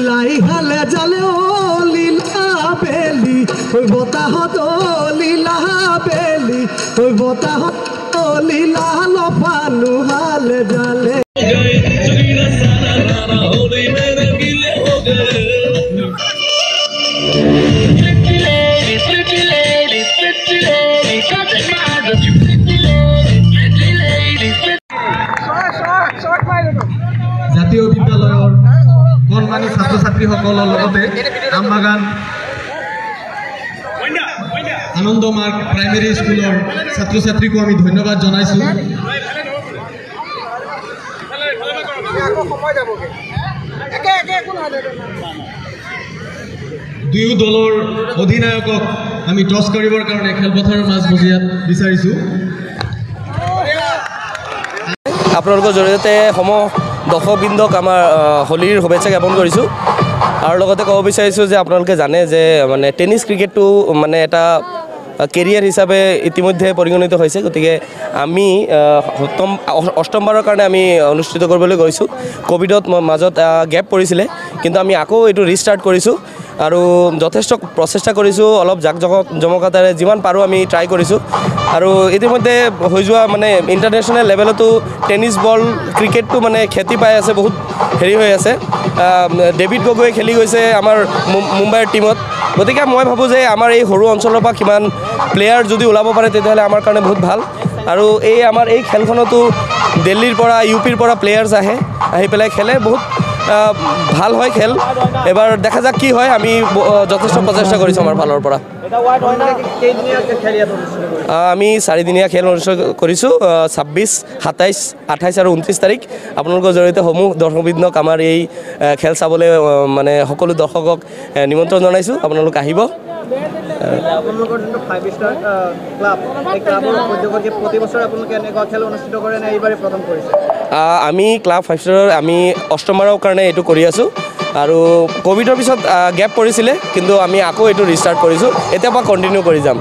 লাই হালে জালে ও লীলা বেলি ওই বতাহত লীলা বেলি ওই বতাহত লীলা লফালু হালে জালে জাতীয় বিদ্যালয়ৰ কণমানি ছাত্ৰ ছাত্ৰীসকলৰ লগতে আমবাগান আনন্দ মাৰ্গ প্ৰাইমেৰী স্কুলৰ ছাত্ৰ ছাত্ৰীকো আমি ধন্যবাদ জনাইছো। দুয়ো দলৰ অধিনায়কক আমি টছ কৰিবৰ কাৰণে খেলপথাৰৰ মাজমজিয়াত বিচাৰিছো। আপোনালোকৰ জৰিয়তে দৰ্শকবৃন্দক আমাৰ হোলীৰ শুভেচ্ছা জ্ঞাপন কৰিছোঁ আৰু লগতে ক'ব বিচাৰিছোঁ যে আপোনালোকে জানে যে মানে টেনিছ ক্ৰিকেটটো মানে এটা কেৰিয়াৰ হিচাপে ইতিমধ্যে পৰিগণিত হৈছে। গতিকে আমি অষ্টমবাৰৰ কাৰণে আমি অনুষ্ঠিত কৰিবলৈ গৈছোঁ। ক'ভিডত মাজত গেপ পৰিছিলে, কিন্তু আমি আকৌ এইটো ৰিষ্টাৰ্ট কৰিছোঁ আৰু যথেষ্ট প্ৰচেষ্টা কৰিছোঁ। অলপ জমকতাৰে যিমান পাৰোঁ আমি ট্ৰাই কৰিছোঁ আৰু ইতিমধ্যে হৈ যোৱা মানে ইণ্টাৰনেশ্যনেল লেভেলতো টেনিছ বল ক্ৰিকেটটো মানে খ্যাতি পাই আছে, বহুত হেৰি হৈ আছে। ডেভিড গগৈ খেলি গৈছে আমাৰ মুম্বাইৰ টীমত। গতিকে মই ভাবোঁ যে আমাৰ এই সৰু অঞ্চলৰ পৰা কিমান প্লেয়াৰ যদি ওলাব পাৰে তেতিয়াহ'লে আমাৰ কাৰণে বহুত ভাল। আৰু আমাৰ এই খেলখনতো দিল্লীৰ পৰা ইউপিৰ পৰা প্লেয়াৰ্ছ আহি পেলাই খেলে, বহুত ভাল হয় খেল। এবাৰ দেখা যাক কি হয়, আমি যথেষ্ট প্ৰচেষ্টা কৰিছোঁ আমাৰ ফালৰ পৰা। আমি 4 দিনীয়া খেল অনুষ্ঠিত কৰিছোঁ, 26, 27, 28 আৰু 29 তাৰিখ। আপোনালোকৰ জৰিয়তে সমূহ দৰ্শকবৃন্দক আমাৰ এই খেল চাবলৈ মানে সকলো দৰ্শকক নিমন্ত্ৰণ জনাইছোঁ, আপোনালোক আহিব। আমি ক্লাব 5 ষ্টাৰৰ আমি অষ্টমবাৰৰ কাৰণে এইটো কৰি আছোঁ আৰু ক'ভিডৰ পিছত গেপ পৰিছিলে, কিন্তু আমি আকৌ এইটো ৰিষ্টাৰ্ট কৰিছোঁ। এতিয়াৰ পৰা কণ্টিনিউ কৰি যাম।